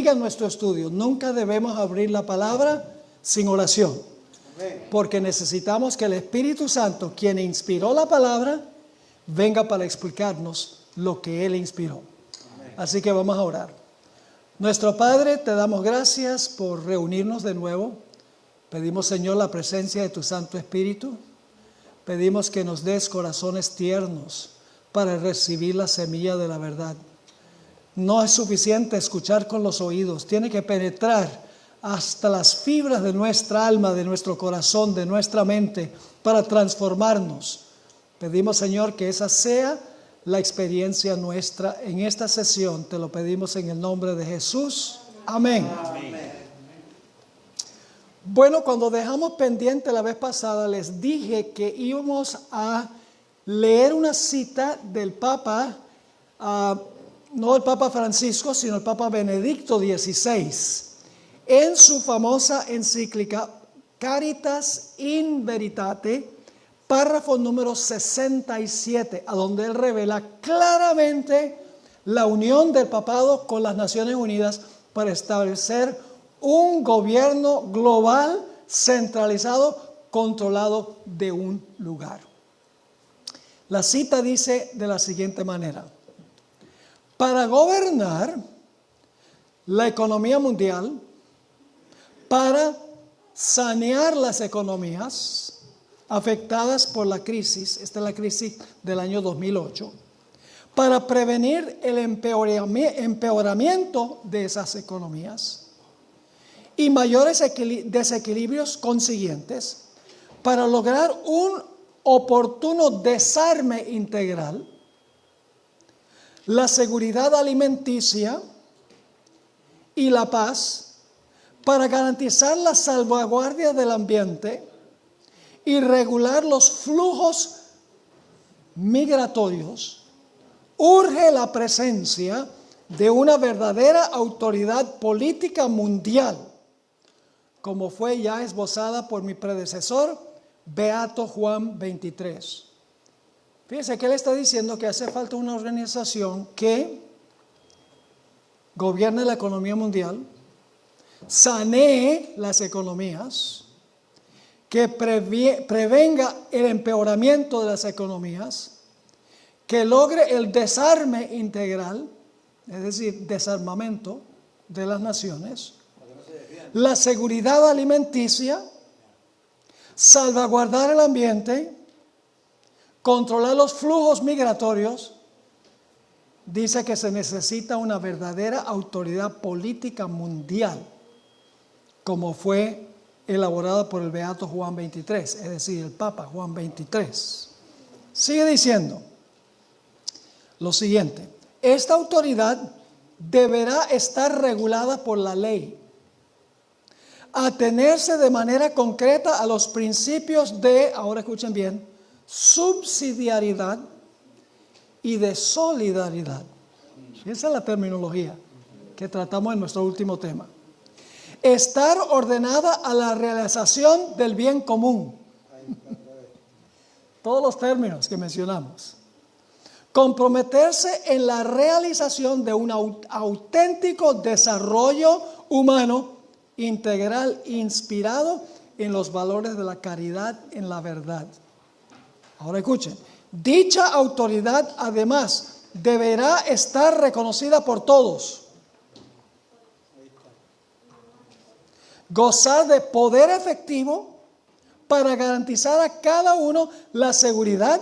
En nuestro estudio, nunca debemos abrir la palabra sin oración, porque necesitamos que el Espíritu Santo, quien inspiró la palabra, venga para explicarnos lo que Él inspiró. Así que vamos a orar. Nuestro Padre, te damos gracias por reunirnos de nuevo. Pedimos, Señor, la presencia de tu Santo Espíritu. Pedimos que nos des corazones tiernos para recibir la semilla de la verdad. No es suficiente escuchar con los oídos, tiene que penetrar hasta las fibras de nuestra alma, de nuestro corazón, de nuestra mente, para transformarnos. Pedimos, Señor, que esa sea la experiencia nuestra en esta sesión. Te lo pedimos en el nombre de Jesús. Amén. Amén. Bueno, cuando dejamos pendiente la vez pasada, les dije que íbamos a leer una cita del Papa, no el Papa Francisco, sino el Papa Benedicto XVI, en su famosa encíclica Caritas in Veritate, párrafo número 67, a donde él revela claramente la unión del papado con las Naciones Unidas para establecer un gobierno global centralizado, controlado de un lugar. La cita dice de la siguiente manera: para gobernar la economía mundial, para sanear las economías afectadas por la crisis, esta es la crisis del año 2008, para prevenir el empeoramiento de esas economías y mayores desequilibrios consiguientes, para lograr un oportuno desarme integral, la seguridad alimenticia y la paz, para garantizar la salvaguardia del ambiente y regular los flujos migratorios, urge la presencia de una verdadera autoridad política mundial, como fue ya esbozada por mi predecesor, Beato Juan XXIII. Fíjense que él está diciendo que hace falta una organización que gobierne la economía mundial, sanee las economías, que prevenga el empeoramiento de las economías, que logre el desarme integral, es decir, desarmamento de las naciones, la seguridad alimenticia, salvaguardar el ambiente, controlar los flujos migratorios. Dice que se necesita una verdadera autoridad política mundial, como fue elaborada por el Beato Juan XXIII, es decir, el Papa Juan XXIII. Sigue diciendo lo siguiente: esta autoridad deberá estar regulada por la ley, atenerse de manera concreta a los principios de, ahora escuchen bien, subsidiariedad y de solidaridad. Esa es la terminología que tratamos en nuestro último tema. Estar ordenada a la realización del bien común. Todos los términos que mencionamos. Comprometerse en la realización de un auténtico desarrollo humano integral, inspirado en los valores de la caridad en la verdad. Ahora escuchen, dicha autoridad además deberá estar reconocida por todos, gozar de poder efectivo para garantizar a cada uno la seguridad,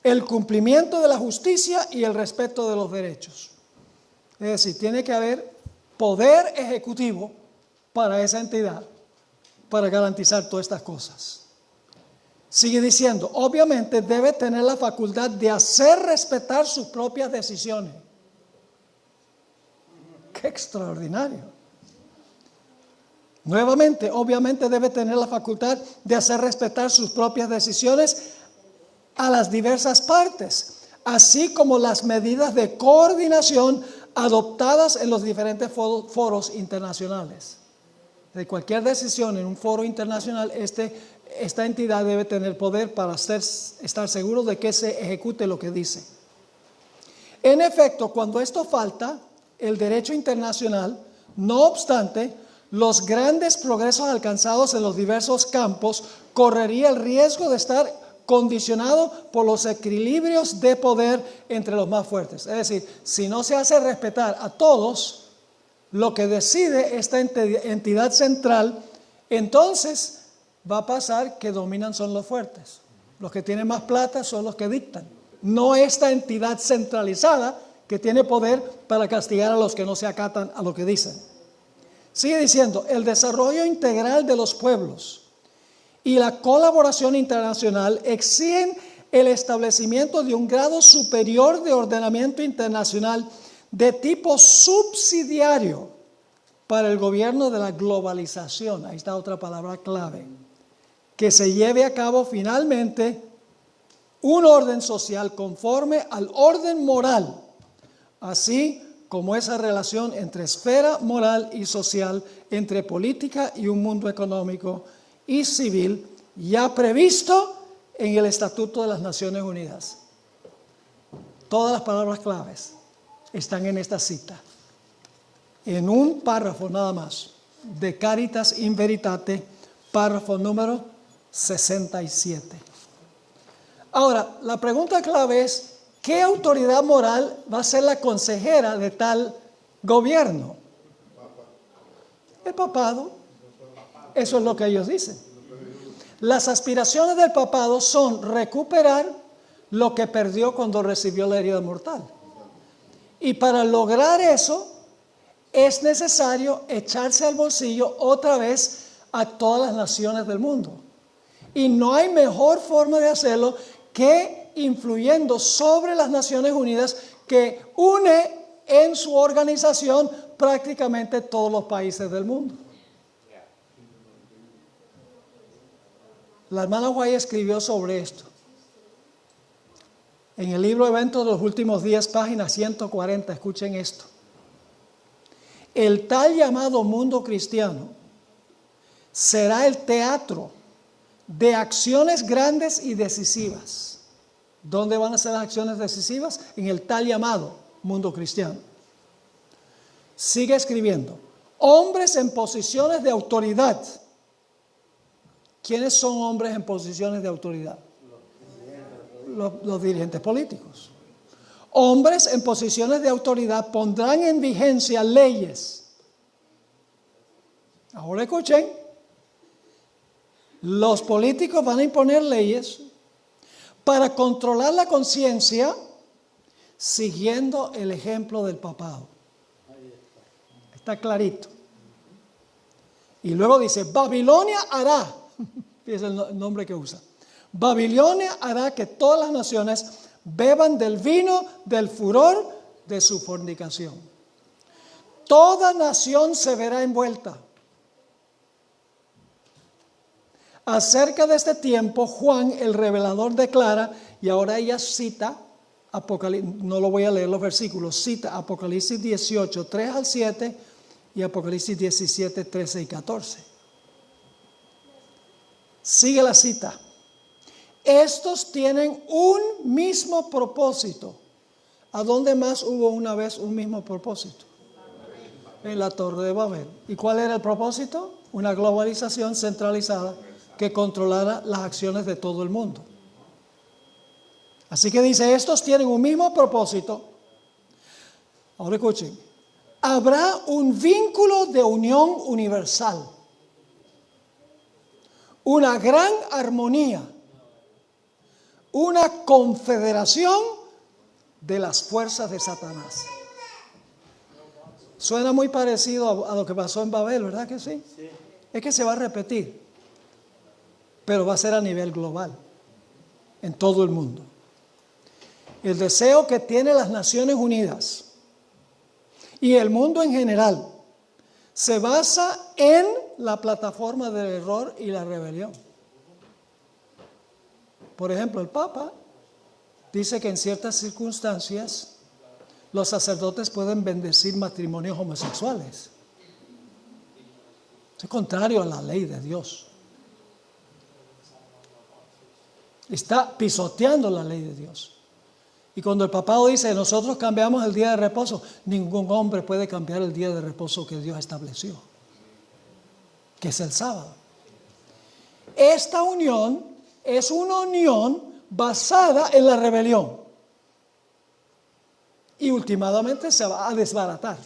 el cumplimiento de la justicia y el respeto de los derechos. Es decir, tiene que haber poder ejecutivo para esa entidad, para garantizar todas estas cosas. Sigue diciendo, obviamente debe tener la facultad de hacer respetar sus propias decisiones. ¡Qué extraordinario! Nuevamente, obviamente debe tener la facultad de hacer respetar sus propias decisiones a las diversas partes, así como las medidas de coordinación adoptadas en los diferentes foros internacionales. De cualquier decisión en un foro internacional, esta entidad debe tener poder para estar seguro de que se ejecute lo que dice. En efecto, cuando esto falta, el derecho internacional No obstante, los grandes progresos alcanzados en los diversos campos correría el riesgo de estar condicionado por los equilibrios de poder entre los más fuertes. Es decir, si no se hace respetar a todos lo que decide esta entidad central, entonces va a pasar que dominan son los fuertes. Los que tienen más plata son los que dictan. No esta entidad centralizada que tiene poder para castigar a los que no se acatan a lo que dicen. Sigue diciendo, el desarrollo integral de los pueblos y la colaboración internacional exigen el establecimiento de un grado superior de ordenamiento internacional de tipo subsidiario para el gobierno de la globalización. Ahí está otra palabra clave. Que se lleve a cabo finalmente un orden social conforme al orden moral, así como esa relación entre esfera moral y social, entre política y un mundo económico y civil, ya previsto en el Estatuto de las Naciones Unidas. Todas las palabras claves están en esta cita, en un párrafo nada más, de Caritas in Veritate, párrafo número 67. Ahora, la pregunta clave es, ¿qué autoridad moral va a ser la consejera de tal gobierno? El papado. Eso es lo que ellos dicen. Las aspiraciones del papado son recuperar lo que perdió cuando recibió la herida mortal. Y para lograr eso, es necesario echarse al bolsillo otra vez a todas las naciones del mundo. Y no hay mejor forma de hacerlo que influyendo sobre las Naciones Unidas, que une en su organización prácticamente todos los países del mundo. La hermana White escribió sobre esto. En el libro Eventos de los Últimos Días, página 140, escuchen esto. El tal llamado mundo cristiano será el teatro de acciones grandes y decisivas. ¿Dónde van a ser las acciones decisivas? En el tal llamado mundo cristiano. Sigue escribiendo. Hombres en posiciones de autoridad. ¿Quiénes son hombres en posiciones de autoridad? Los dirigentes políticos. Hombres en posiciones de autoridad pondrán en vigencia leyes. Ahora escuchen. Los políticos van a imponer leyes para controlar la conciencia siguiendo el ejemplo del papado. Está clarito. Y luego dice, Babilonia hará, fíjese el nombre que usa, Babilonia hará que todas las naciones beban del vino del furor de su fornicación. Toda nación se verá envuelta. Acerca de este tiempo, Juan el revelador declara, y ahora ella cita, no lo voy a leer los versículos, cita Apocalipsis 18, 3 al 7 y Apocalipsis 17, 13 y 14. Sigue la cita. Estos tienen un mismo propósito. ¿A dónde más hubo una vez un mismo propósito? En la Torre de Babel. ¿Y cuál era el propósito? Una globalización centralizada que controlara las acciones de todo el mundo. Así que dice, estos tienen un mismo propósito. Ahora escuchen, habrá un vínculo de unión universal, una gran armonía, una confederación de las fuerzas de Satanás. Suena muy parecido a lo que pasó en Babel, ¿verdad que sí? Es que se va a repetir. Pero va a ser a nivel global, en todo el mundo. El deseo que tienen las Naciones Unidas y el mundo en general se basa en la plataforma del error y la rebelión. Por ejemplo, el Papa dice que en ciertas circunstancias los sacerdotes pueden bendecir matrimonios homosexuales. Es contrario a la ley de Dios. Está pisoteando la ley de Dios. Y cuando el papado dice, nosotros cambiamos el día de reposo, ningún hombre puede cambiar el día de reposo que Dios estableció, que es el sábado. Esta unión es una unión basada en la rebelión. Y últimamente se va a desbaratar.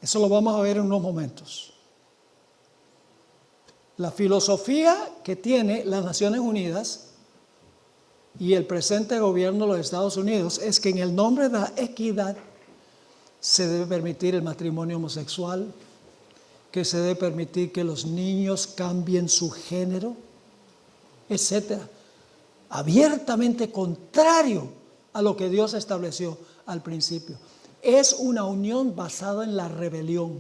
Eso lo vamos a ver en unos momentos. La filosofía que tiene las Naciones Unidas y el presente gobierno de los Estados Unidos es que en el nombre de la equidad se debe permitir el matrimonio homosexual, que se debe permitir que los niños cambien su género, etcétera. Abiertamente contrario a lo que Dios estableció al principio. Es una unión basada en la rebelión.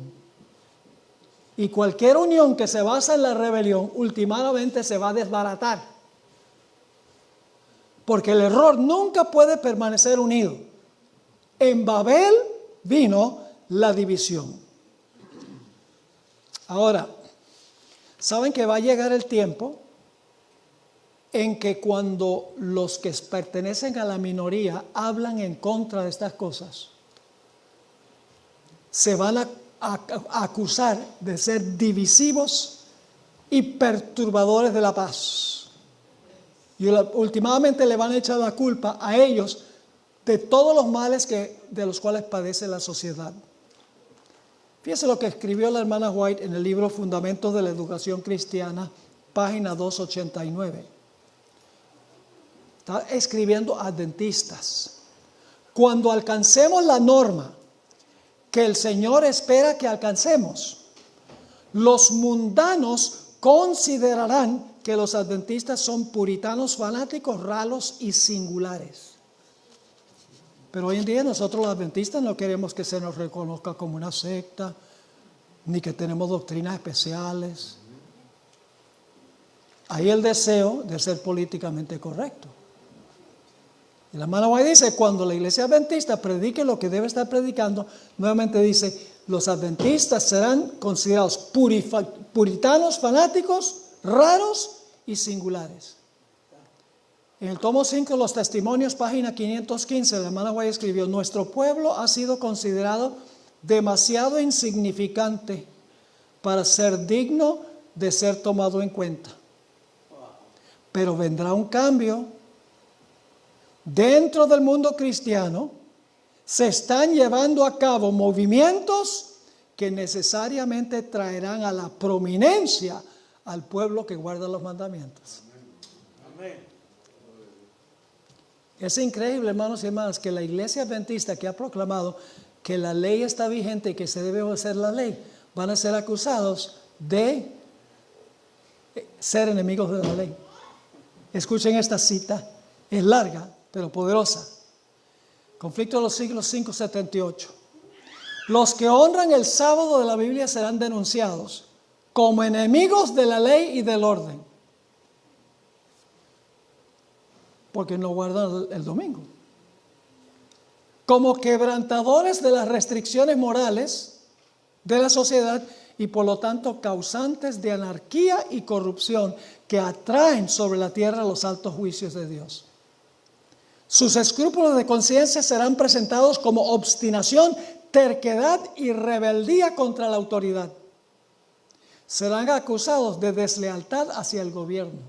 Y cualquier unión que se basa en la rebelión, últimamente se va a desbaratar. Porque el error nunca puede permanecer unido. En Babel vino la división. Ahora, ¿saben que va a llegar el tiempo en que cuando los que pertenecen a la minoría hablan en contra de estas cosas, se van a acusar de ser divisivos y perturbadores de la paz? Y últimamente le van a echar la culpa a ellos de todos los males de los cuales padece la sociedad. Fíjese lo que escribió la hermana White en el libro Fundamentos de la Educación Cristiana, página 289. Está escribiendo a adventistas. Cuando alcancemos la norma que el Señor espera que alcancemos, los mundanos considerarán que los adventistas son puritanos, fanáticos, raros y singulares. Pero hoy en día nosotros los adventistas no queremos que se nos reconozca como una secta, ni que tenemos doctrinas especiales. Hay el deseo de ser políticamente correcto. Y la hermana White dice, cuando la iglesia adventista predique lo que debe estar predicando, nuevamente dice, los adventistas serán considerados puritanos, fanáticos, raros y singulares. En el tomo 5 de los testimonios, página 515, la hermana White escribió, nuestro pueblo ha sido considerado demasiado insignificante para ser digno de ser tomado en cuenta. Pero vendrá un cambio. Dentro del mundo cristiano se están llevando a cabo movimientos que necesariamente traerán a la prominencia al pueblo que guarda los mandamientos. Amén. Es increíble, hermanos y hermanas, que la iglesia adventista que ha proclamado que la ley está vigente y que se debe obedecer la ley, van a ser acusados de ser enemigos de la ley. Escuchen esta cita, es larga pero poderosa. Conflicto de los siglos 5:78. Los que honran el sábado de la Biblia serán denunciados como enemigos de la ley y del orden, porque no guardan el domingo, como quebrantadores de las restricciones morales de la sociedad y por lo tanto causantes de anarquía y corrupción que atraen sobre la tierra los altos juicios de Dios. Sus escrúpulos de conciencia serán presentados como obstinación, terquedad y rebeldía contra la autoridad. Serán acusados de deslealtad hacia el gobierno.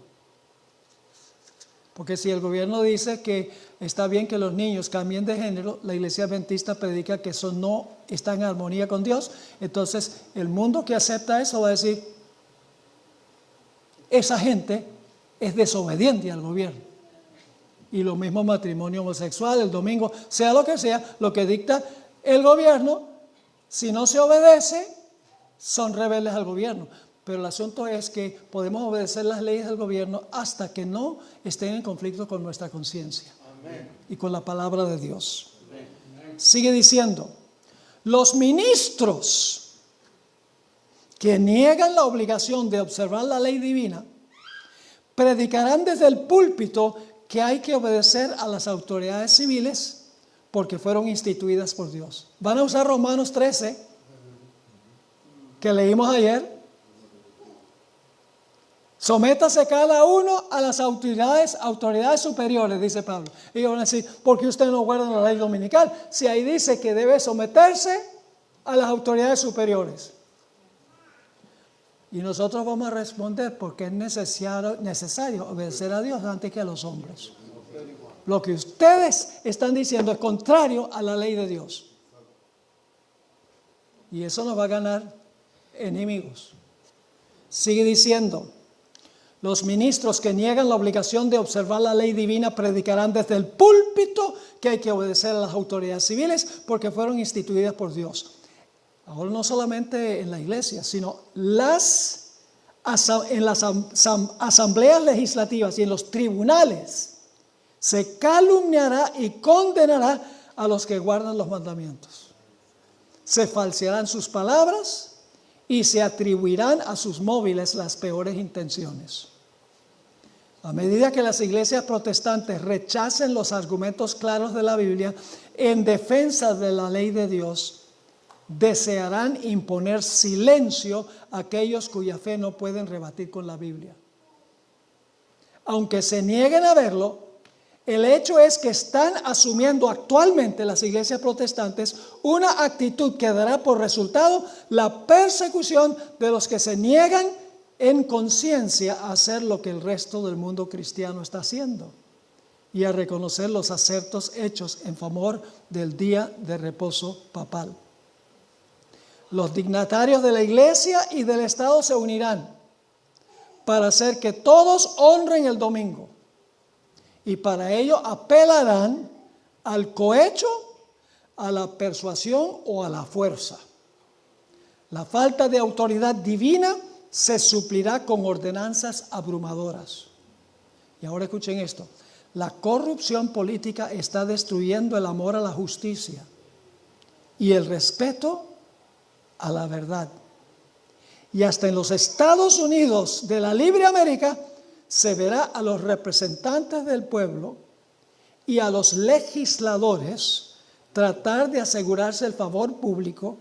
Porque si el gobierno dice que está bien que los niños cambien de género, la iglesia adventista predica que eso no está en armonía con Dios. Entonces el mundo que acepta eso va a decir, esa gente es desobediente al gobierno. Y lo mismo matrimonio homosexual, el domingo, sea lo que dicta el gobierno, si no se obedece, son rebeldes al gobierno. Pero el asunto es que podemos obedecer las leyes del gobierno hasta que no estén en conflicto con nuestra conciencia y con la palabra de Dios. Amén. Sigue diciendo, los ministros que niegan la obligación de observar la ley divina predicarán desde el púlpito que hay que obedecer a las autoridades civiles porque fueron instituidas por Dios. Van a usar Romanos 13, que leímos ayer. Sométase cada uno a las autoridades superiores, dice Pablo. Y ellos van a decir, ¿por qué usted no guarda la ley dominical? Si ahí dice que debe someterse a las autoridades superiores. Y nosotros vamos a responder porque es necesario obedecer a Dios antes que a los hombres. Lo que ustedes están diciendo es contrario a la ley de Dios. Y eso nos va a ganar enemigos. Sigue diciendo, los ministros que niegan la obligación de observar la ley divina predicarán desde el púlpito que hay que obedecer a las autoridades civiles porque fueron instituidas por Dios. Ahora no solamente en la iglesia, sino en las asambleas legislativas y en los tribunales se calumniará y condenará a los que guardan los mandamientos. Se falsearán sus palabras y se atribuirán a sus móviles las peores intenciones. A medida que las iglesias protestantes rechacen los argumentos claros de la Biblia en defensa de la ley de Dios, desearán imponer silencio a aquellos cuya fe no pueden rebatir con la Biblia. Aunque se nieguen a verlo, el hecho es que están asumiendo actualmente las iglesias protestantes una actitud que dará por resultado la persecución de los que se niegan en conciencia a hacer lo que el resto del mundo cristiano está haciendo y a reconocer los acertos hechos en favor del día de reposo papal. Los dignatarios de la iglesia y del Estado se unirán para hacer que todos honren el domingo. Y para ello apelarán al cohecho, a la persuasión o a la fuerza. La falta de autoridad divina se suplirá con ordenanzas abrumadoras. Y ahora escuchen esto. La corrupción política está destruyendo el amor a la justicia y el respeto a la verdad. Y hasta en los Estados Unidos de la libre América se verá a los representantes del pueblo y a los legisladores tratar de asegurarse el favor público,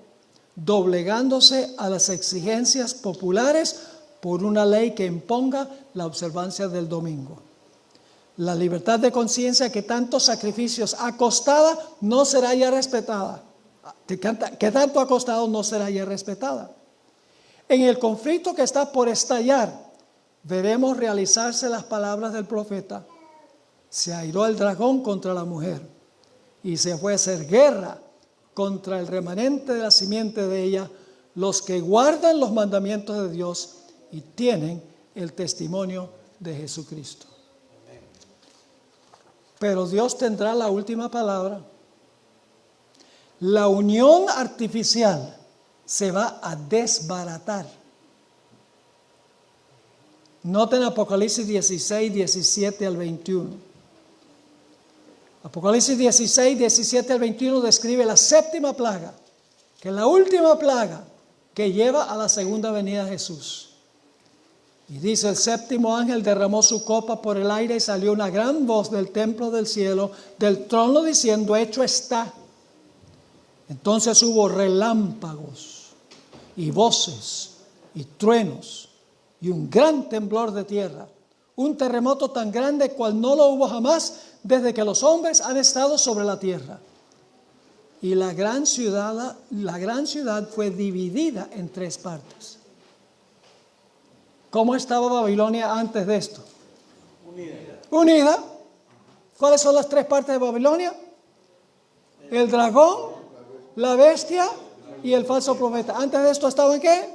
doblegándose a las exigencias populares por una ley que imponga la observancia del domingo. La libertad de conciencia que tantos sacrificios ha costado no será ya respetada. Que tanto ha costado no será ya respetada. En el conflicto que está por estallar, veremos realizarse las palabras del profeta. Se airó el dragón contra la mujer y se fue a hacer guerra contra el remanente de la simiente de ella, los que guardan los mandamientos de Dios y tienen el testimonio de Jesucristo. Pero Dios tendrá la última palabra. La unión artificial se va a desbaratar. Noten Apocalipsis 16, 17 al 21. Apocalipsis 16, 17 al 21 describe la séptima plaga, que es la última plaga que lleva a la segunda venida de Jesús. Y dice, el séptimo ángel derramó su copa por el aire y salió una gran voz del templo del cielo, del trono, diciendo, hecho está. Entonces hubo relámpagos y voces y truenos y un gran temblor de tierra, un terremoto tan grande cual no lo hubo jamás desde que los hombres han estado sobre la tierra. Y la gran ciudad fue dividida en tres partes. ¿Cómo estaba Babilonia antes de esto? Unida. ¿Cuáles son las tres partes de Babilonia? El dragón, la bestia y el falso profeta. Antes de esto estaban ¿qué?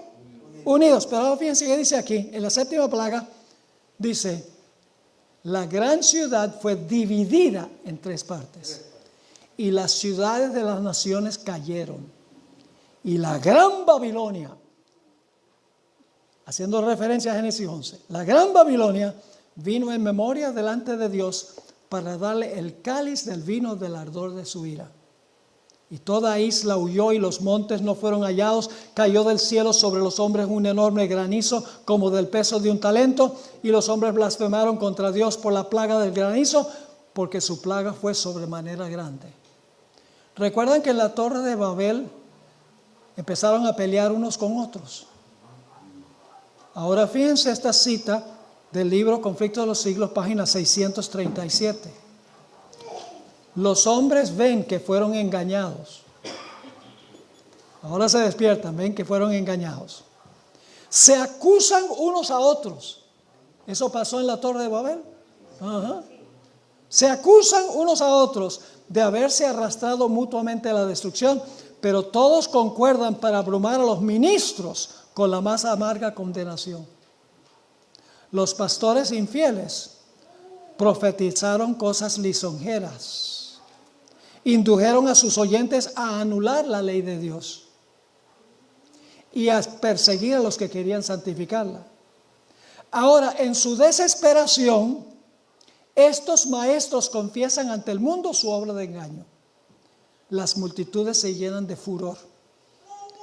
Unidos. Pero ahora fíjense que dice aquí, en la séptima plaga, dice, la gran ciudad fue dividida en tres partes. Y las ciudades de las naciones cayeron. Y la gran Babilonia, haciendo referencia a Génesis 11, la gran Babilonia vino en memoria delante de Dios para darle el cáliz del vino del ardor de su ira. Y toda isla huyó y los montes no fueron hallados. Cayó del cielo sobre los hombres un enorme granizo como del peso de un talento. Y los hombres blasfemaron contra Dios por la plaga del granizo, porque su plaga fue sobremanera grande. ¿Recuerdan que en la torre de Babel empezaron a pelear unos con otros? Ahora fíjense esta cita del libro Conflicto de los Siglos, página 637. Los hombres ven que fueron engañados. Ahora se despiertan, ven que fueron engañados. Se acusan unos a otros. ¿Eso pasó en la Torre de Babel? Ajá. Se acusan unos a otros de haberse arrastrado mutuamente a la destrucción, pero todos concuerdan para abrumar a los ministros con la más amarga condenación. Los pastores infieles profetizaron cosas lisonjeras, indujeron a sus oyentes a anular la ley de Dios y a perseguir a los que querían santificarla. Ahora, en su desesperación, estos maestros confiesan ante el mundo su obra de engaño. Las multitudes se llenan de furor.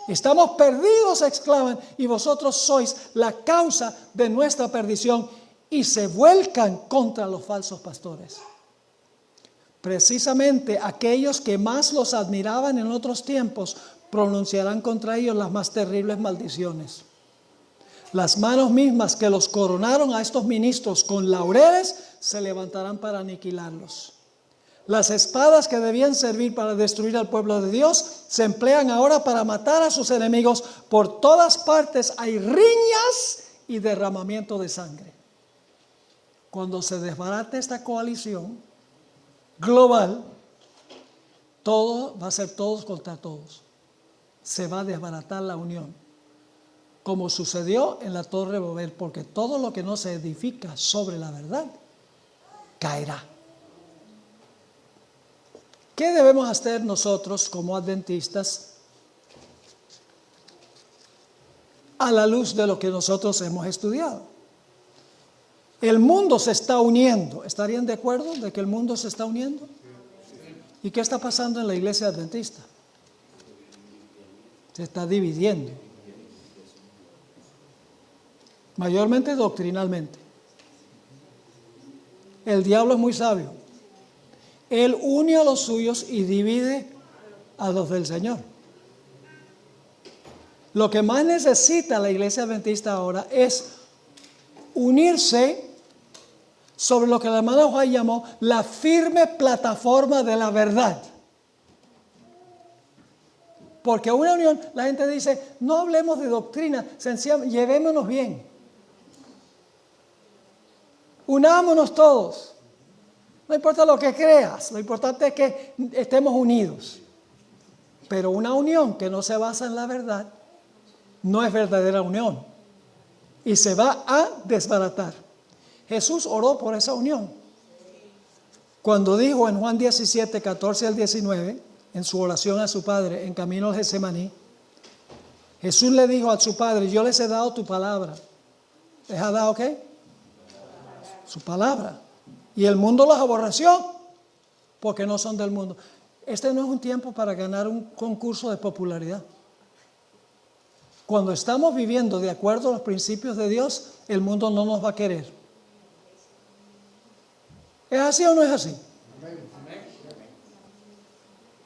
Estamos perdidos, exclaman, y vosotros sois la causa de nuestra perdición, y se vuelcan contra los falsos pastores. Precisamente aquellos que más los admiraban en otros tiempos pronunciarán contra ellos las más terribles maldiciones. Las manos mismas que los coronaron a estos ministros con laureles se levantarán para aniquilarlos. Las espadas que debían servir para destruir al pueblo de Dios se emplean ahora para matar a sus enemigos. Por todas partes hay riñas y derramamiento de sangre. Cuando se desbarate esta coalición global, todo va a ser todos contra todos. Se va a desbaratar la unión, como sucedió en la Torre de Babel, porque todo lo que no se edifica sobre la verdad caerá. ¿Qué debemos hacer nosotros como adventistas a la luz de lo que nosotros hemos estudiado? El mundo se está uniendo. ¿Estarían de acuerdo de que el mundo se está uniendo? ¿Y qué está pasando en la iglesia adventista? Se está dividiendo. Mayormente doctrinalmente. El diablo es muy sabio. Él une a los suyos y divide a los del Señor. Lo que más necesita la iglesia adventista ahora es unirse sobre lo que la hermana White llamó la firme plataforma de la verdad. Porque una unión, la gente dice, no hablemos de doctrina, sencillamente llevémonos bien. Unámonos todos. No importa lo que creas, lo importante es que estemos unidos. Pero una unión que no se basa en la verdad no es verdadera unión y se va a desbaratar. Jesús oró por esa unión. Cuando dijo en Juan 17, 14 al 19, en su oración a su Padre en camino al Getsemaní, Jesús le dijo a su Padre, yo les he dado tu palabra. ¿Les ha dado qué? Su palabra. Y el mundo los aborreció porque no son del mundo. Este no es un tiempo para ganar un concurso de popularidad. Cuando estamos viviendo de acuerdo a los principios de Dios, el mundo no nos va a querer. ¿Es así o no es así?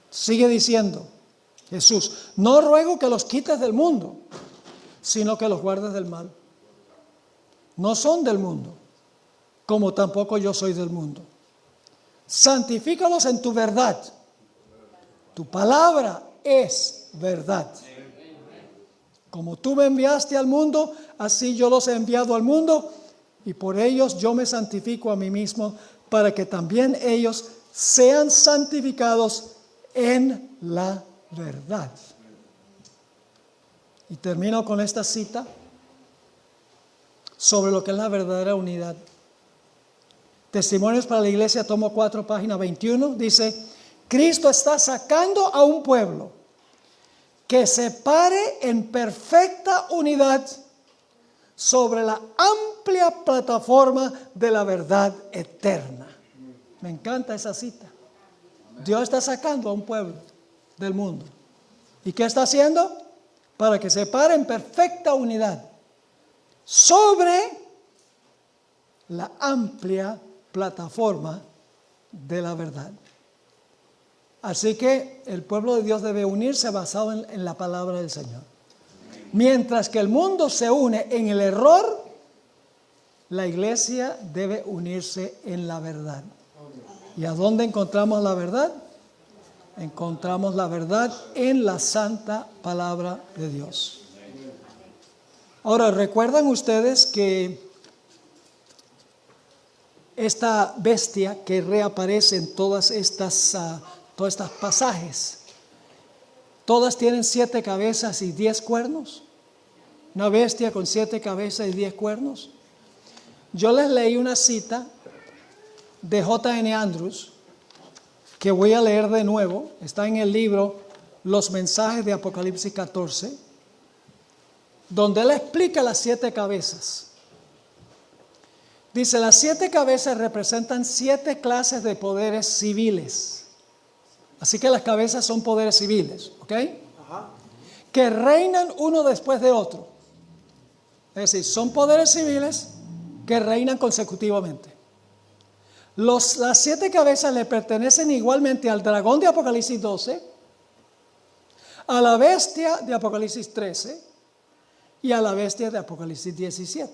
Sigue diciendo Jesús, no ruego que los quites del mundo, sino que los guardes del mal. No son del mundo, como tampoco yo soy del mundo. Santifícalos en tu verdad. Tu palabra es verdad. Como tú me enviaste al mundo, así yo los he enviado al mundo, y por ellos yo me santifico a mí mismo, para que también ellos sean santificados en la verdad. Y termino con esta cita sobre lo que es la verdadera unidad. Testimonios para la Iglesia, tomo 4, página 21, dice, Cristo está sacando a un pueblo que se pare en perfecta unidad sobre la amplia plataforma de la verdad eterna. Me encanta esa cita. Dios está sacando a un pueblo del mundo. ¿Y qué está haciendo? Para que se pare en perfecta unidad sobre la amplia plataforma de la verdad. Así que el pueblo de Dios debe unirse basado en la palabra del Señor. Mientras que el mundo se une en el error La iglesia debe unirse en la verdad. ¿Y a dónde encontramos la verdad? Encontramos la verdad en la santa palabra de Dios. Ahora, ¿recuerdan ustedes que esta bestia que reaparece en todas estas pasajes, todas tienen 7 cabezas y 10 cuernos? Una bestia con 7 cabezas y 10 cuernos. Yo les leí una cita de J.N. Andrews, que voy a leer de nuevo. Está en el libro Los Mensajes de Apocalipsis 14, donde él explica las 7 cabezas. Dice, las 7 cabezas representan 7 clases de poderes civiles. Así que las cabezas son poderes civiles, ¿ok? Ajá. Que reinan uno después de otro. Es decir, son poderes civiles que reinan consecutivamente. Las 7 cabezas le pertenecen igualmente al dragón de Apocalipsis 12, a la bestia de Apocalipsis 13 y a la bestia de Apocalipsis 17.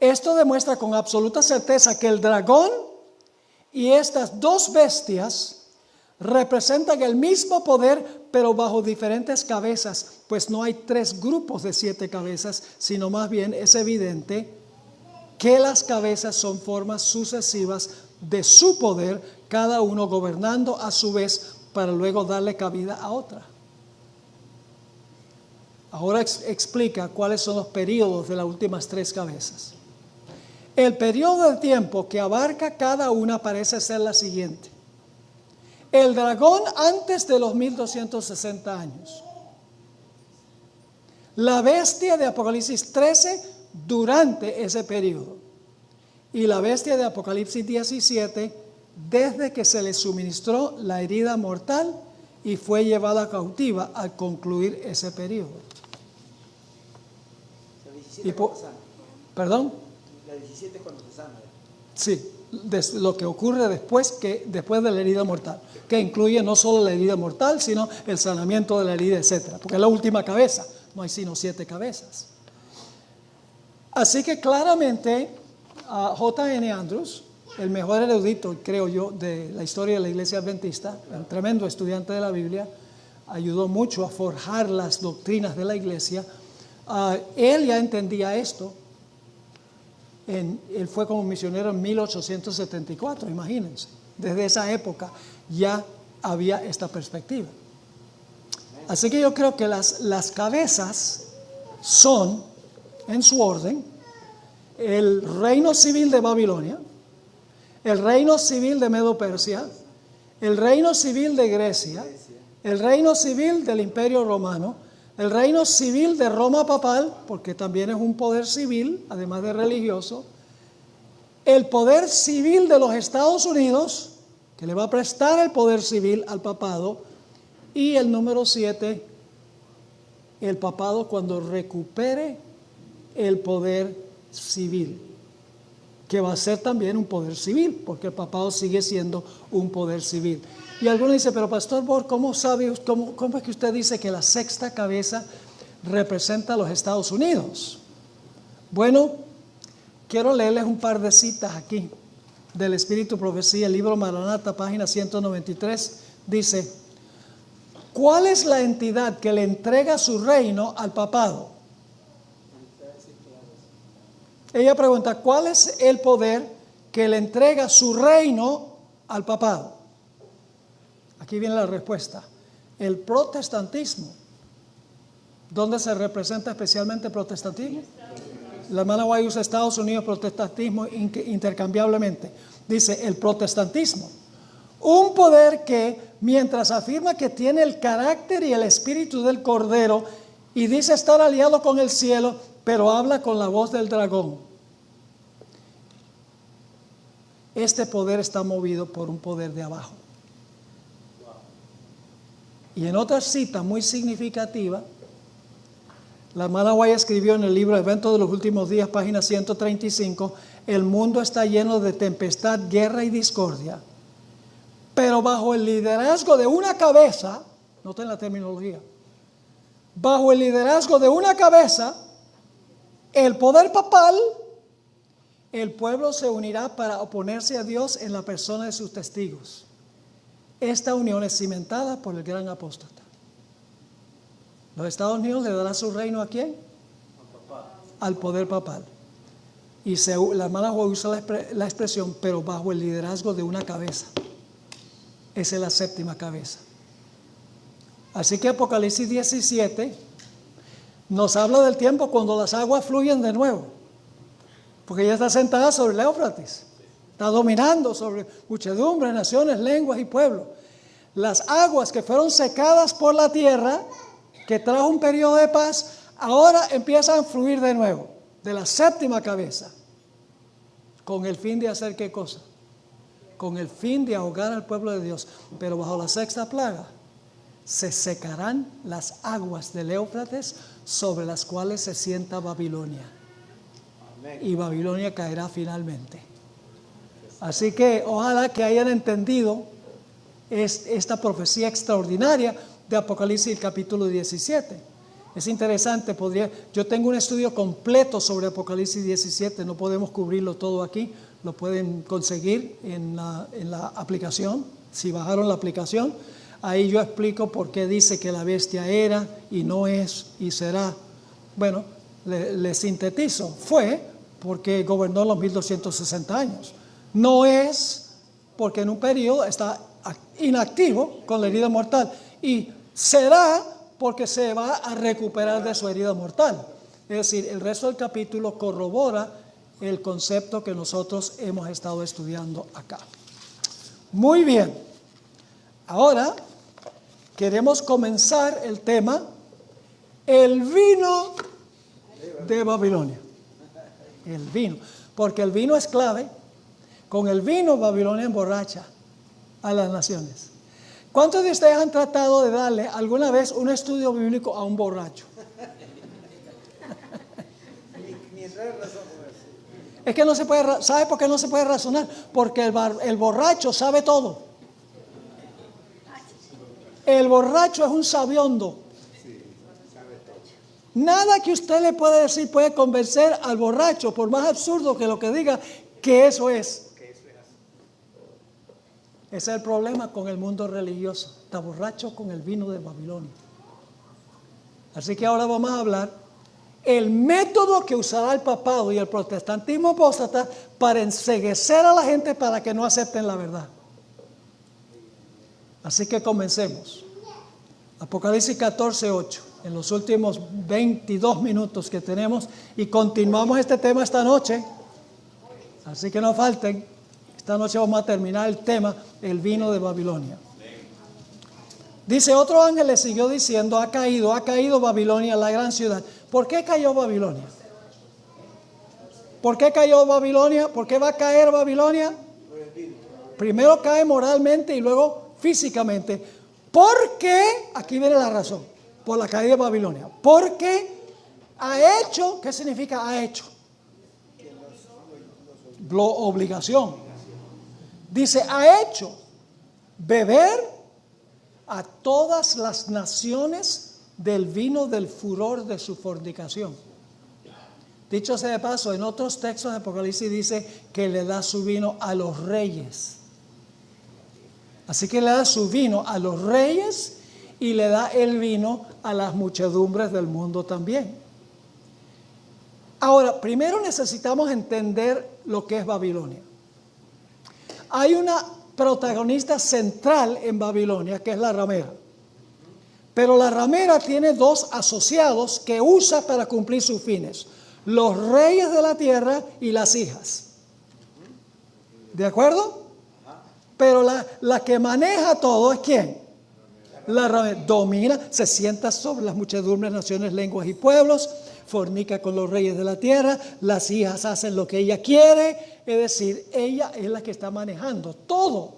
Esto demuestra con absoluta certeza que el dragón y estas 2 bestias representan el mismo poder, pero bajo diferentes cabezas, pues no hay 3 grupos de 7 cabezas, sino más bien es evidente que las cabezas son formas sucesivas de su poder, cada uno gobernando a su vez para luego darle cabida a otra. Ahora explica cuáles son los periodos de las últimas 3 cabezas. El periodo de tiempo que abarca cada una parece ser la siguiente. El dragón antes de los 1260 años. La bestia de Apocalipsis 13 durante ese periodo. Y la bestia de Apocalipsis 17 desde que se le suministró la herida mortal y fue llevada cautiva al concluir ese periodo. ¿Perdón? La 17 cuando se sana. Sí, lo que ocurre después de la herida mortal, que incluye no solo la herida mortal, sino el sanamiento de la herida, etc. Porque es la última cabeza, no hay sino 7 cabezas. Así que claramente J.N. Andrews, el mejor erudito, creo yo, de la historia de la Iglesia Adventista, un tremendo estudiante de la Biblia, ayudó mucho a forjar las doctrinas de la Iglesia. Él ya entendía esto. Él fue como misionero en 1874, imagínense. Desde esa época ya había esta perspectiva. Así que yo creo que las cabezas son, en su orden, el reino civil de Babilonia, el reino civil de Medo-Persia, el reino civil de Grecia, el reino civil del Imperio Romano, el reino civil de Roma papal, porque también es un poder civil, además de religioso, el poder civil de los Estados Unidos, que le va a prestar el poder civil al papado, y el número 7, el papado cuando recupere el poder civil, que va a ser también un poder civil, porque el papado sigue siendo un poder civil. Y algunos dicen, pero Pastor Borg, ¿cómo sabe, cómo es que usted dice que la 6ª cabeza representa a los Estados Unidos? Bueno, quiero leerles un par de citas aquí del Espíritu Profecía, el libro Maranata, página 193, dice, ¿cuál es la entidad que le entrega su reino al papado? Ella pregunta, ¿cuál es el poder que le entrega su reino al papado? Aquí viene la respuesta. El protestantismo. ¿Dónde se representa especialmente el protestantismo? La hermana White usa Estados Unidos, protestantismo intercambiablemente. Dice el protestantismo. Un poder que, mientras afirma que tiene el carácter y el espíritu del Cordero y dice estar aliado con el cielo, pero habla con la voz del dragón. Este poder está movido por un poder de abajo. Y en otra cita muy significativa, la hermana White escribió en el libro Eventos de los Últimos Días, página 135, el mundo está lleno de tempestad, guerra y discordia, pero bajo el liderazgo de una cabeza, noten la terminología, bajo el liderazgo de una cabeza, el poder papal el pueblo se unirá para oponerse a Dios en la persona de sus testigos. Esta unión es cimentada por el gran apóstata. Los Estados Unidos le dará su reino ¿a quién? Al poder papal. Y la hermana usa la expresión, pero bajo el liderazgo de una cabeza. Esa es la séptima cabeza. Así que Apocalipsis 17 nos habla del tiempo cuando las aguas fluyen de nuevo. Porque ella está sentada sobre el Éufrates. Está dominando sobre muchedumbre, naciones, lenguas y pueblos. Las aguas que fueron secadas por la tierra, que trajo un periodo de paz, ahora empiezan a fluir de nuevo, de la séptima cabeza. ¿Con el fin de hacer qué cosa? Con el fin de ahogar al pueblo de Dios. Pero bajo la sexta plaga, se secarán las aguas del Éufrates sobre las cuales se sienta Babilonia. Amén. Y Babilonia caerá finalmente. Así que ojalá que hayan entendido esta profecía extraordinaria de Apocalipsis capítulo 17. Es interesante, yo tengo un estudio completo sobre Apocalipsis 17, no podemos cubrirlo todo aquí, lo pueden conseguir en la aplicación, si bajaron la aplicación, ahí yo explico por qué dice que la bestia era y no es y será. Bueno, le sintetizo, fue porque gobernó los 1260 años, no es porque en un periodo está inactivo con la herida mortal y será porque se va a recuperar de su herida mortal. Es decir, el resto del capítulo corrobora el concepto que nosotros hemos estado estudiando acá. Muy bien. Ahora queremos comenzar el tema, el vino de Babilonia. El vino, porque el vino es clave. Con el vino Babilonia emborracha a las naciones. ¿Cuántos de ustedes han tratado de darle alguna vez un estudio bíblico a un borracho? Es que no se puede, ¿sabe por qué no se puede razonar? Porque el borracho sabe todo. El borracho es un sabiondo. Nada que usted le pueda decir puede convencer al borracho, por más absurdo que lo que diga, que eso es. Ese es el problema con el mundo religioso. Está borracho con el vino de Babilonia. Así que ahora vamos a hablar el método que usará el papado y el protestantismo apóstata para enceguecer a la gente para que no acepten la verdad. Así que comencemos. Apocalipsis 14:8. En los últimos 22 minutos que tenemos y continuamos este tema esta noche. Así que no falten. Esta noche vamos a terminar el tema, el vino de Babilonia. Dice, otro ángel le siguió diciendo, ha caído Babilonia, la gran ciudad. ¿Por qué cayó Babilonia? ¿Por qué cayó Babilonia? ¿Por qué va a caer Babilonia? Primero cae moralmente y luego físicamente. ¿Por qué? Aquí viene la razón, por la caída de Babilonia. Porque ha hecho, ¿qué significa ha hecho? Obligación. Dice, ha hecho beber a todas las naciones del vino del furor de su fornicación. Dicho sea de paso, en otros textos de Apocalipsis dice que le da su vino a los reyes. Así que le da su vino a los reyes y le da el vino a las muchedumbres del mundo también. Ahora, primero necesitamos entender lo que es Babilonia. Hay una protagonista central en Babilonia, que es la ramera. Pero la ramera tiene dos asociados que usa para cumplir sus fines: los reyes de la tierra y las hijas. ¿De acuerdo? Pero la que maneja todo es ¿quién? La ramera. Domina, se sienta sobre las muchedumbres, naciones, lenguas y pueblos. Fornica con los reyes de la tierra, las hijas hacen lo que ella quiere, es decir, ella es la que está manejando todo.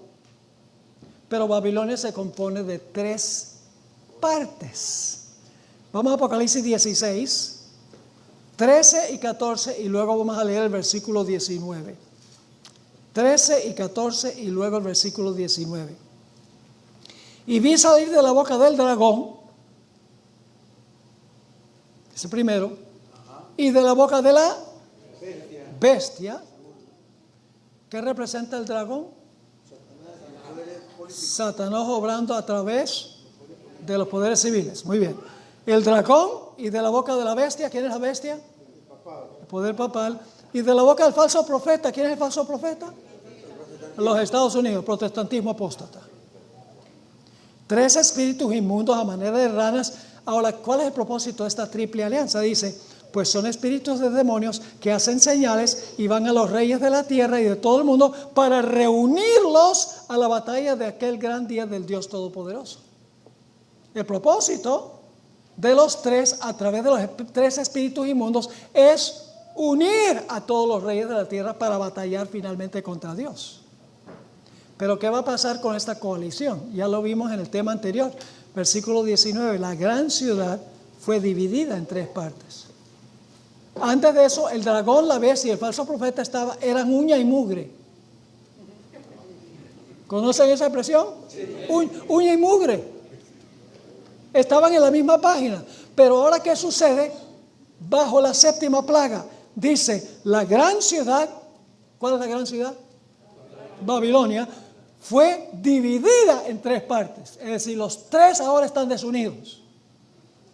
Pero Babilonia se compone de tres partes. Vamos a Apocalipsis 16, 13 y 14 y luego vamos a leer el versículo 19. 13 y 14 y luego el versículo 19. Y vi salir de la boca del dragón, ese primero, y de la boca de la bestia ¿Qué representa el dragón? Satanás obrando a través de los poderes civiles. Muy bien. El dragón y de la boca de la bestia, ¿quién es la bestia? El poder papal. Y de la boca del falso profeta, ¿quién es el falso profeta? Los Estados Unidos, protestantismo apóstata. 3 espíritus inmundos a manera de ranas. Ahora, ¿cuál es el propósito de esta triple alianza? Dice, pues son espíritus de demonios que hacen señales y van a los reyes de la tierra y de todo el mundo para reunirlos a la batalla de aquel gran día del Dios Todopoderoso. El propósito de los 3 a través de los 3 espíritus inmundos es unir a todos los reyes de la tierra para batallar finalmente contra Dios. Pero ¿qué va a pasar con esta coalición? Ya lo vimos en el tema anterior, versículo 19. La gran ciudad fue dividida en 3 partes. Antes de eso, el dragón, la bestia y el falso profeta eran uña y mugre. ¿Conocen esa expresión? Uña y mugre. Estaban en la misma página. Pero ahora, ¿qué sucede? Bajo la 7ª plaga, dice, la gran ciudad, ¿cuál es la gran ciudad? Babilonia, fue dividida en 3 partes. Es decir, los 3 ahora están desunidos.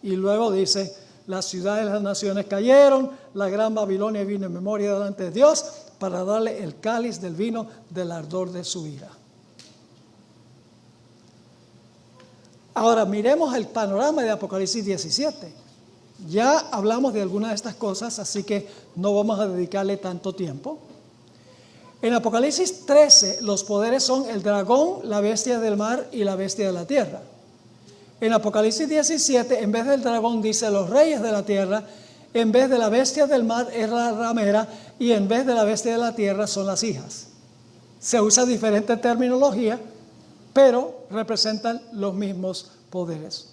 Y luego dice, las ciudades de las naciones cayeron, la gran Babilonia vino en memoria delante de Dios para darle el cáliz del vino del ardor de su ira. Ahora miremos el panorama de Apocalipsis 17. Ya hablamos de algunas de estas cosas, así que no vamos a dedicarle tanto tiempo. En Apocalipsis 13 los poderes son el dragón, la bestia del mar y la bestia de la tierra. En Apocalipsis 17, en vez del dragón dice los reyes de la tierra, en vez de la bestia del mar es la ramera y en vez de la bestia de la tierra son las hijas. Se usa diferente terminología, pero representan los mismos poderes.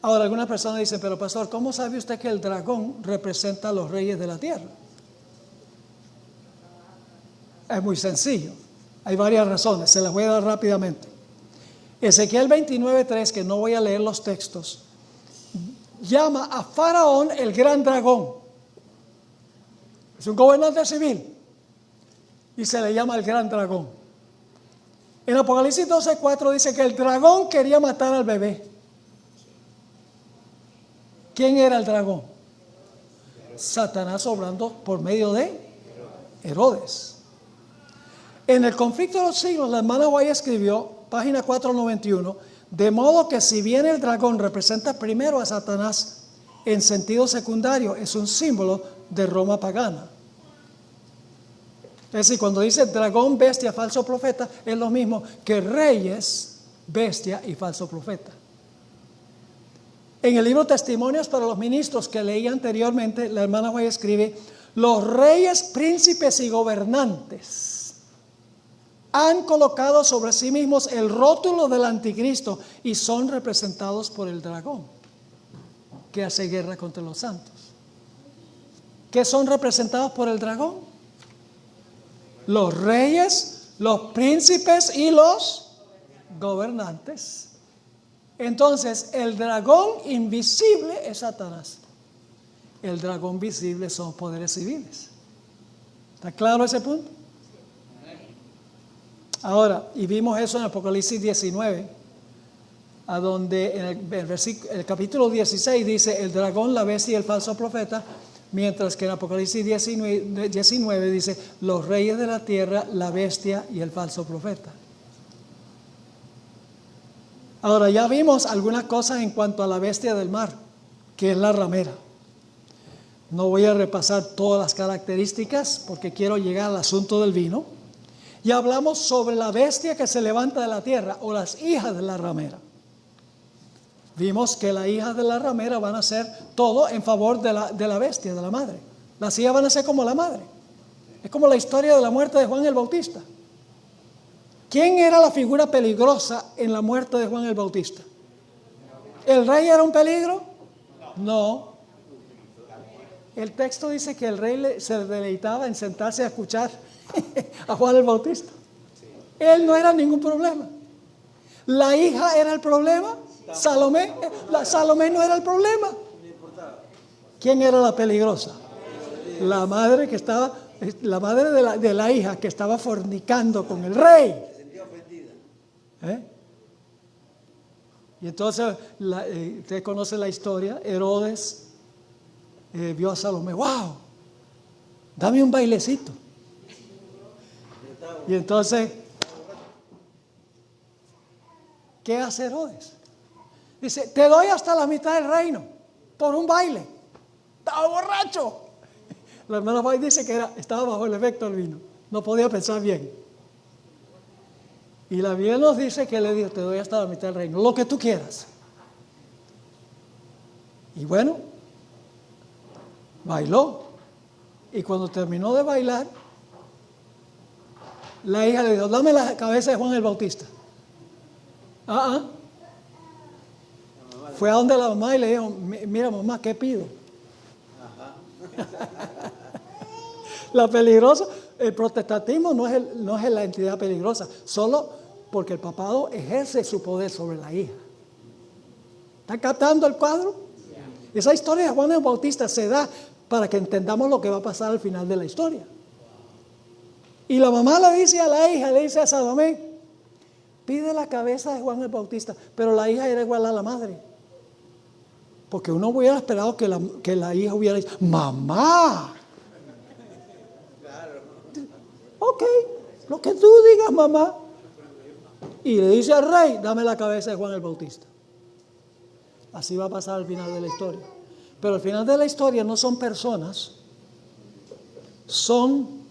Ahora, algunas personas dicen, pero pastor, ¿cómo sabe usted que el dragón representa a los reyes de la tierra? Es muy sencillo. Hay varias razones, se las voy a dar rápidamente. Ezequiel 29:3, que no voy a leer los textos, llama a Faraón el gran dragón. Es un gobernante civil y se le llama el gran dragón. En Apocalipsis 12:4 dice que el dragón quería matar al bebé. ¿Quién era el dragón? Satanás obrando por medio de Herodes. En el conflicto de los siglos, la hermana White escribió, página 491, de modo que si bien el dragón representa primero a Satanás, en sentido secundario es un símbolo de Roma pagana. Es decir, cuando dice dragón, bestia, falso profeta, es lo mismo que reyes, bestia y falso profeta. En el libro Testimonios para los Ministros que leí anteriormente, la hermana White escribe, los reyes, príncipes y gobernantes han colocado sobre sí mismos el rótulo del anticristo y son representados por el dragón que hace guerra contra los santos. ¿Qué son representados por el dragón? Los reyes, los príncipes y los gobernantes. Entonces, el dragón invisible es Satanás. El dragón visible son poderes civiles. ¿Está claro ese punto? Ahora, y vimos eso en Apocalipsis 19, a donde en el capítulo 16 dice el dragón, la bestia y el falso profeta, mientras que en Apocalipsis 19 dice los reyes de la tierra, la bestia y el falso profeta. Ahora, ya vimos algunas cosas en cuanto a la bestia del mar, que es la ramera. No voy a repasar todas las características porque quiero llegar al asunto del vino. Ya hablamos sobre la bestia que se levanta de la tierra o las hijas de la ramera. Vimos que las hijas de la ramera van a hacer todo en favor de la bestia, de la madre. Las hijas van a ser como la madre. Es como la historia de la muerte de Juan el Bautista. ¿Quién era la figura peligrosa en la muerte de Juan el Bautista? ¿El rey era un peligro? No. El texto dice que el rey se deleitaba en sentarse a escuchar a Juan el Bautista. Él no era ningún problema. La hija era el problema. Salomé no era el problema. ¿Quién era la peligrosa? La madre que estaba la madre de la hija que estaba fornicando con el rey. Se sentía ofendida. Y entonces, usted conoce la historia, Herodes vio a Salomé, wow, dame un bailecito. Y entonces, ¿qué hace Herodes? Dice, te doy hasta la mitad del reino por un baile. Estaba borracho. La hermana White dice que estaba bajo el efecto del vino, no podía pensar bien. Y la Biblia nos dice que le dijo, te doy hasta la mitad del reino, lo que tú quieras. Y bueno, bailó. Y cuando terminó de bailar, la hija le dijo, dame la cabeza de Juan el Bautista. Fue a donde la mamá y le dijo, mira mamá, ¿qué pido? La peligrosa, el protestantismo no es la entidad peligrosa, solo porque el papado ejerce su poder sobre la hija. ¿Está captando el cuadro? Esa historia de Juan el Bautista se da para que entendamos lo que va a pasar al final de la historia. Y la mamá le dice a la hija, le dice a Salomé, pide la cabeza de Juan el Bautista, pero la hija era igual a la madre. Porque uno hubiera esperado que la hija hubiera dicho, mamá. Ok, lo que tú digas, mamá. Y le dice al rey, dame la cabeza de Juan el Bautista. Así va a pasar al final de la historia. Pero al final de la historia no son personas, son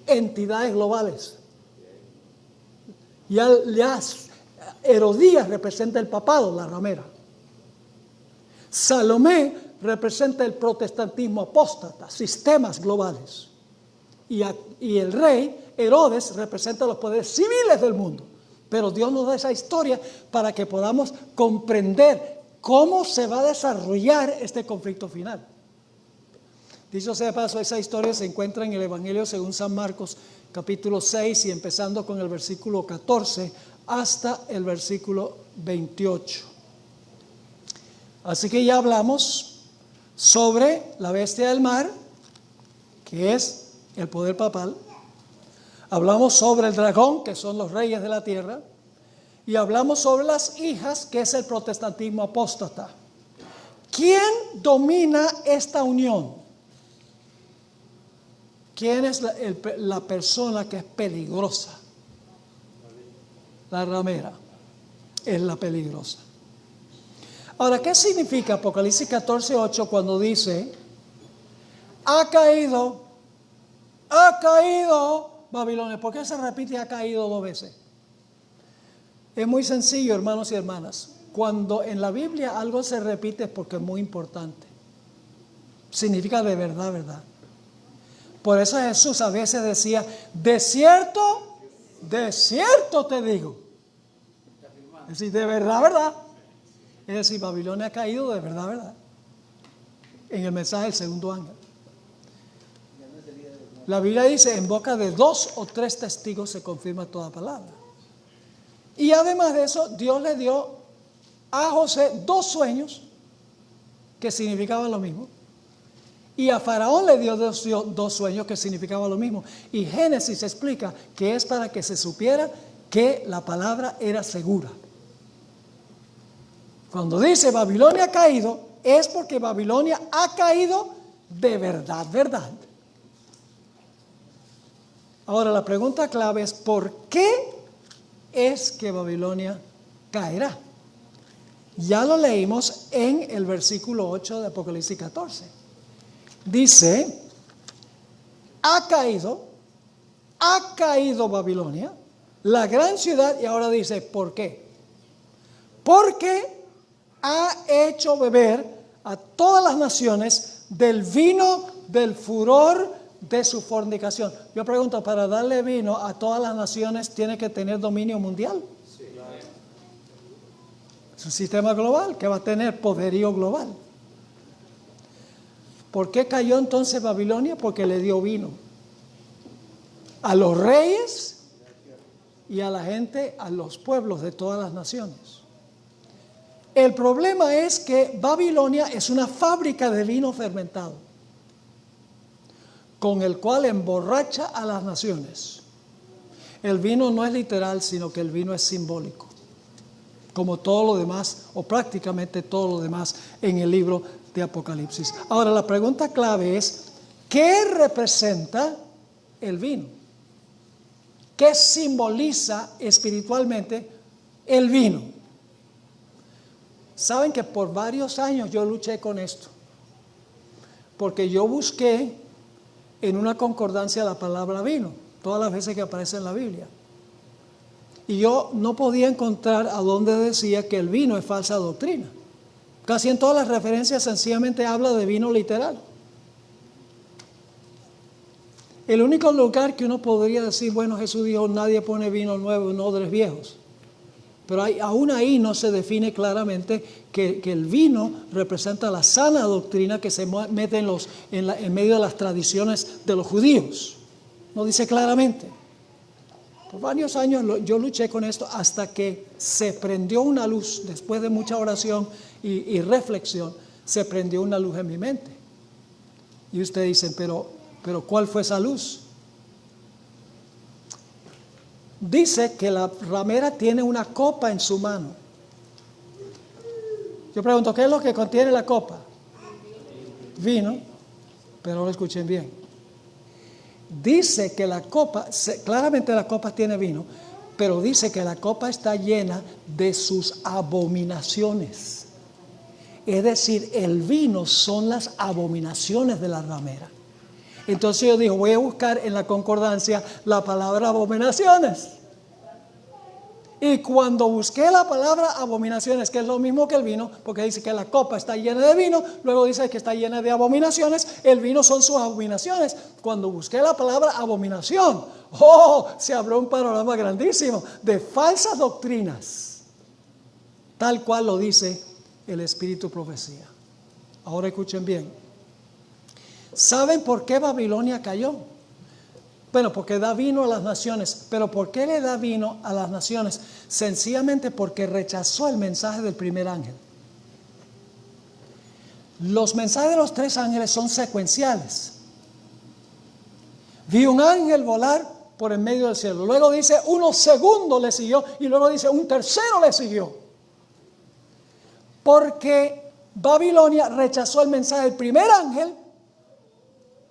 entidades globales. Ya Herodías representa el papado, la ramera. Salomé representa el protestantismo apóstata, sistemas globales. Y el rey Herodes representa los poderes civiles del mundo. Pero Dios nos da esa historia para que podamos comprender cómo se va a desarrollar este conflicto final. Dicho sea de paso, esa historia se encuentra en el Evangelio según San Marcos, capítulo 6, y empezando con el versículo 14 hasta el versículo 28. Así que ya hablamos sobre la bestia del mar, que es el poder papal. Hablamos sobre el dragón, que son los reyes de la tierra. Y hablamos sobre las hijas, que es el protestantismo apóstata. ¿Quién domina esta unión? ¿Quién es la persona que es peligrosa? La ramera es la peligrosa. Ahora, ¿qué significa Apocalipsis 14:8 cuando dice, ha caído Babilonia? ¿Por qué se repite ha caído 2 veces? Es muy sencillo, hermanos y hermanas. Cuando en la Biblia algo se repite es porque es muy importante. Significa de verdad, verdad. Por eso Jesús a veces decía, de cierto te digo. Es decir, de verdad, verdad. Es decir, Babilonia ha caído de verdad, verdad. En el mensaje del segundo ángel. La Biblia dice, en boca de 2 o 3 testigos se confirma toda palabra. Y además de eso, Dios le dio a José 2 sueños que significaban lo mismo. Y a Faraón le dio 2 sueños que significaban lo mismo. Y Génesis explica que es para que se supiera que la palabra era segura. Cuando dice Babilonia ha caído, es porque Babilonia ha caído de verdad, verdad. Ahora la pregunta clave es, ¿por qué es que Babilonia caerá? Ya lo leímos en el versículo 8 de Apocalipsis 14. Dice, ha caído Babilonia, la gran ciudad, y ahora dice, ¿por qué? Porque ha hecho beber a todas las naciones del vino del furor de su fornicación. Yo pregunto, para darle vino a todas las naciones, ¿tiene que tener dominio mundial? Sí. Es un sistema global que va a tener poderío global. ¿Por qué cayó entonces Babilonia? Porque le dio vino a los reyes y a la gente, a los pueblos de todas las naciones. El problema es que Babilonia es una fábrica de vino fermentado. con el cual emborracha a las naciones. El vino no es literal, sino que el vino es simbólico, como todo lo demás, o prácticamente todo lo demás en el libro de Apocalipsis. Ahora, la pregunta clave es, ¿qué representa el vino? ¿Qué simboliza espiritualmente el vino? Saben que por varios años yo luché con esto, porque yo busqué en una concordancia la palabra vino, todas las veces que aparece en la Biblia. Y yo no podía encontrar a dónde decía que el vino es falsa doctrina. Casi en todas las referencias sencillamente habla de vino literal. El único lugar que uno podría decir, bueno, Jesús dijo, nadie pone vino nuevo en odres viejos. Pero aún ahí no se define claramente que el vino representa la sana doctrina que se mete en medio de las tradiciones de los judíos. No dice claramente. Por varios años yo luché con esto hasta que se prendió una luz, después de mucha oración y reflexión, se prendió una luz en mi mente. Y ustedes dicen, pero ¿cuál fue esa luz? Dice que la ramera tiene una copa en su mano. Yo pregunto, ¿qué es lo que contiene la copa? Vino, pero no lo escuchen bien. Dice que la copa, claramente la copa tiene vino, pero dice que la copa está llena de sus abominaciones. Es decir, el vino son las abominaciones de la ramera. Entonces yo digo, voy a buscar en la concordancia la palabra abominaciones. Y cuando busqué la palabra abominaciones, que es lo mismo que el vino, porque dice que la copa está llena de vino, luego dice que está llena de abominaciones, el vino son sus abominaciones. Cuando busqué la palabra abominación, se abrió un panorama grandísimo de falsas doctrinas, tal cual lo dice el Espíritu Profecía. Ahora escuchen bien. ¿Saben por qué Babilonia cayó? Bueno, porque da vino a las naciones. ¿Pero por qué le da vino a las naciones? Sencillamente porque rechazó el mensaje del primer ángel. Los mensajes de los tres ángeles son secuenciales. Vi un ángel volar por en medio del cielo. Luego dice, uno segundo le siguió. Y luego dice, un tercero le siguió. Porque Babilonia rechazó el mensaje del primer ángel,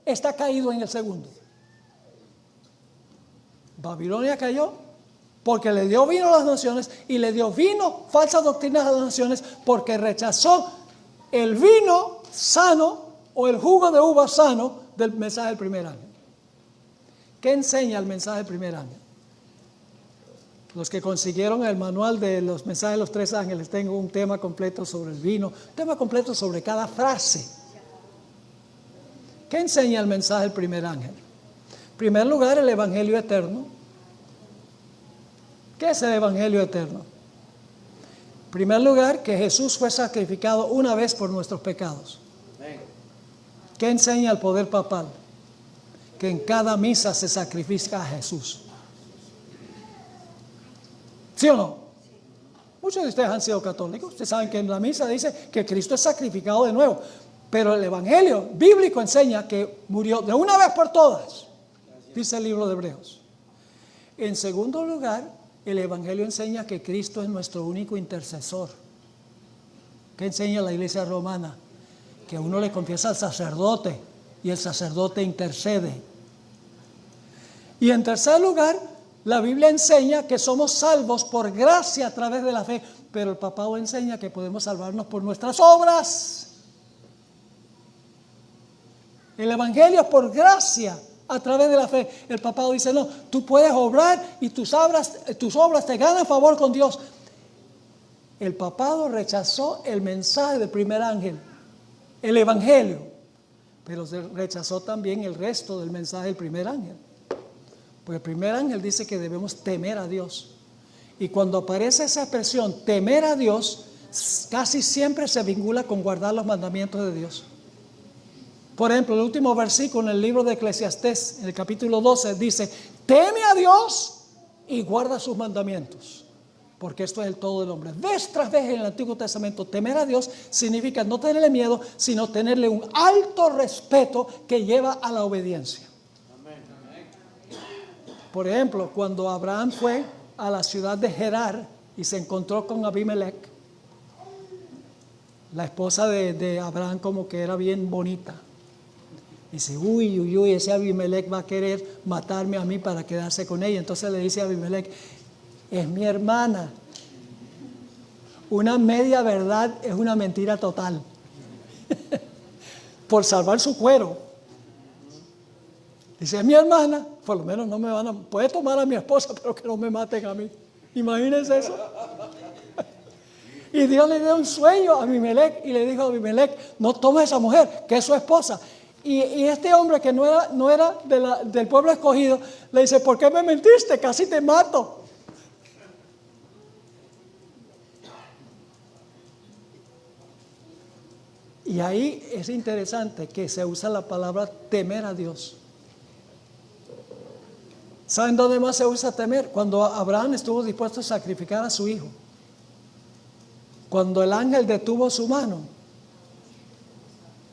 está caído en el segundo. Babilonia cayó porque le dio vino a las naciones y le dio vino, falsas doctrinas a las naciones, porque rechazó el vino sano o el jugo de uva sano del mensaje del primer ángel. ¿Qué enseña el mensaje del primer ángel? Los que consiguieron el manual de los mensajes de los tres ángeles, tengo un tema completo sobre el vino, un tema completo sobre cada frase. ¿Qué enseña el mensaje del primer ángel? En primer lugar, el evangelio eterno. ¿Qué es el evangelio eterno? En primer lugar, que Jesús fue sacrificado una vez por nuestros pecados. ¿Qué enseña el poder papal? Que en cada misa se sacrifica a Jesús. ¿Sí o no? Muchos de ustedes han sido católicos. Ustedes saben que en la misa dice que Cristo es sacrificado de nuevo. Pero el evangelio bíblico enseña que murió de una vez por todas. Dice el libro de Hebreos. En segundo lugar, el evangelio enseña que Cristo es nuestro único intercesor. ¿Qué enseña la iglesia romana? Que uno le confiesa al sacerdote y el sacerdote intercede. Y en tercer lugar, la Biblia enseña que somos salvos por gracia a través de la fe, pero el papado enseña que podemos salvarnos por nuestras obras. El evangelio es por gracia a través de la fe. El papado dice, no, tú puedes obrar y tus obras te ganan favor con Dios. El papado rechazó el mensaje del primer ángel, el evangelio, pero rechazó también el resto del mensaje del primer ángel. Pues el primer ángel dice que debemos temer a Dios. Y cuando aparece esa expresión, temer a Dios, casi siempre se vincula con guardar los mandamientos de Dios. Por ejemplo, el último versículo en el libro de Eclesiastés, en el capítulo 12, dice, teme a Dios y guarda sus mandamientos. porque esto es el todo del hombre. Vez tras vez en el Antiguo Testamento, temer a Dios significa no tenerle miedo, sino tenerle un alto respeto que lleva a la obediencia. Por ejemplo, cuando Abraham fue a la ciudad de Gerar y se encontró con Abimelech, la esposa de Abraham como que era bien bonita. Dice, uy, ese Abimelech va a querer matarme a mí para quedarse con ella. Entonces le dice a Abimelech, es mi hermana. Una media verdad es una mentira total. Por salvar su cuero. Dice, es mi hermana, por lo menos no me van a... Puede tomar a mi esposa, pero que no me maten a mí. Imagínense eso. Y Dios le dio un sueño a Abimelech y le dijo a Abimelech, no tomes a esa mujer, que es su esposa. Y este hombre que no era del pueblo escogido, le dice, ¿por qué me mentiste? Casi te mato. Y ahí es interesante que se usa la palabra temer a Dios. ¿Saben dónde más se usa temer? Cuando Abraham estuvo dispuesto a sacrificar a su hijo. Cuando el ángel detuvo su mano,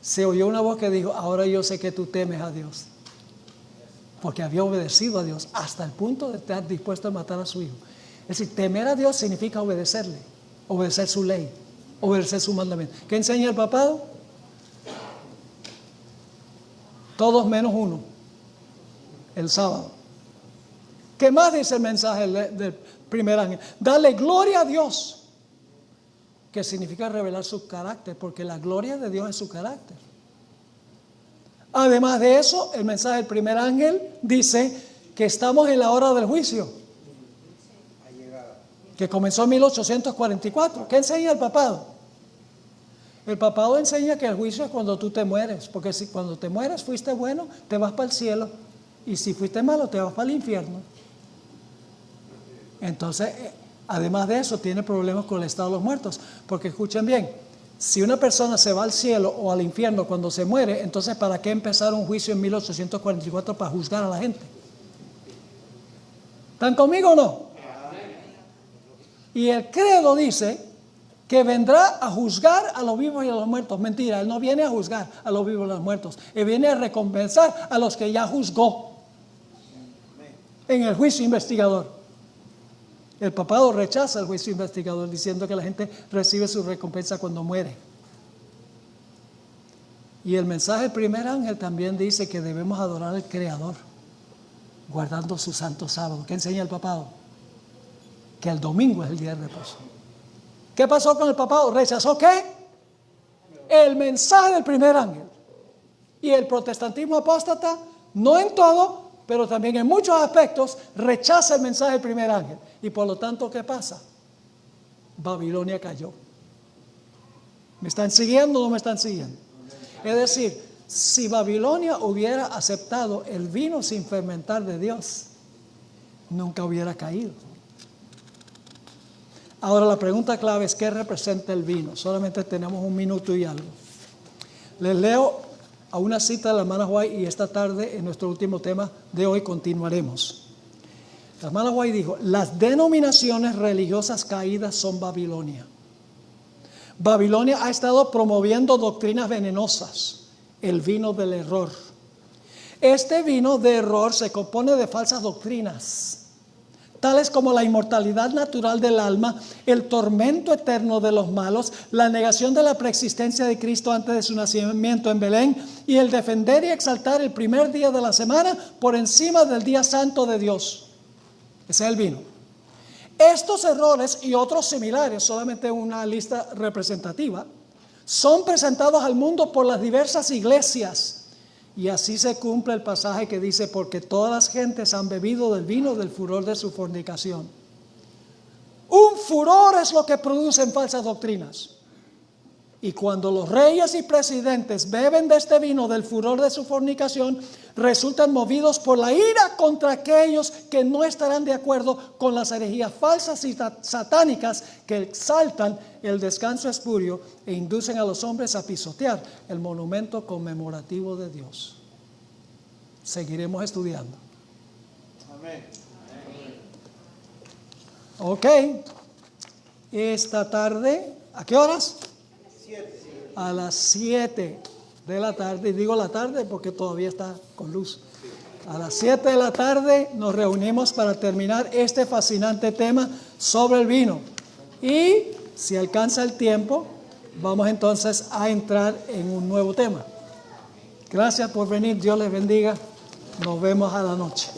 se oyó una voz que dijo, ahora yo sé que tú temes a Dios. Porque había obedecido a Dios hasta el punto de estar dispuesto a matar a su hijo. Es decir, temer a Dios significa obedecerle, obedecer su ley, obedecer su mandamiento. ¿Qué enseña el papado? Todos menos uno, el sábado. ¿Qué más dice el mensaje del primer ángel? Dale gloria a Dios, que significa revelar su carácter, porque la gloria de Dios es su carácter. Además de eso, el mensaje del primer ángel dice que estamos en la hora del juicio, que comenzó en 1844. ¿Qué enseña el papado? El papado enseña que el juicio es cuando tú te mueres, porque si cuando te mueres fuiste bueno, te vas para el cielo, y si fuiste malo, te vas para el infierno. Entonces, además de eso, tiene problemas con el estado de los muertos, porque escuchen bien, si una persona se va al cielo o al infierno cuando se muere, entonces ¿para qué empezar un juicio en 1844 para juzgar a la gente? ¿Están conmigo o no? Y el credo dice que vendrá a juzgar a los vivos y a los muertos. Mentira, Él no viene a juzgar a los vivos y a los muertos. Él viene a recompensar a los que ya juzgó en el juicio investigador. El papado rechaza el juicio investigador diciendo que la gente recibe su recompensa cuando muere. Y el mensaje del primer ángel también dice que debemos adorar al Creador, guardando su santo sábado. ¿Qué enseña el papado? Que el domingo es el día de reposo. ¿Qué pasó con el papado? ¿Rechazó qué? El mensaje del primer ángel. Y el protestantismo apóstata, no en todo, pero también en muchos aspectos, rechaza el mensaje del primer ángel. Y por lo tanto, ¿qué pasa? Babilonia cayó. ¿Me están siguiendo o no me están siguiendo? Es decir, si Babilonia hubiera aceptado el vino sin fermentar de Dios, nunca hubiera caído. Ahora la pregunta clave es, ¿qué representa el vino? Solamente tenemos un minuto y algo. Les leo a una cita de la hermana White y esta tarde en nuestro último tema de hoy continuaremos. La hermana White dijo, las denominaciones religiosas caídas son Babilonia. Babilonia ha estado promoviendo doctrinas venenosas, el vino del error. Este vino de error se compone de falsas doctrinas, tales como la inmortalidad natural del alma, el tormento eterno de los malos, la negación de la preexistencia de Cristo antes de su nacimiento en Belén y el defender y exaltar el primer día de la semana por encima del día santo de Dios. Ese es el vino. Estos errores y otros similares, solamente una lista representativa, son presentados al mundo por las diversas iglesias. Y así se cumple el pasaje que dice, porque todas las gentes han bebido del vino del furor de su fornicación. Un furor es lo que producen falsas doctrinas. Y cuando los reyes y presidentes beben de este vino del furor de su fornicación, resultan movidos por la ira contra aquellos que no estarán de acuerdo con las herejías falsas y satánicas que exaltan el descanso espurio e inducen a los hombres a pisotear el monumento conmemorativo de Dios. Seguiremos estudiando. Amén. Ok. esta tarde. ¿A qué horas? A las 7 de la tarde. Y digo la tarde porque todavía está con luz. A las 7 de la tarde nos reunimos para terminar este fascinante tema sobre el vino. Y si alcanza el tiempo, vamos entonces a entrar en un nuevo tema. Gracias por venir. Dios les bendiga. Nos vemos a la noche.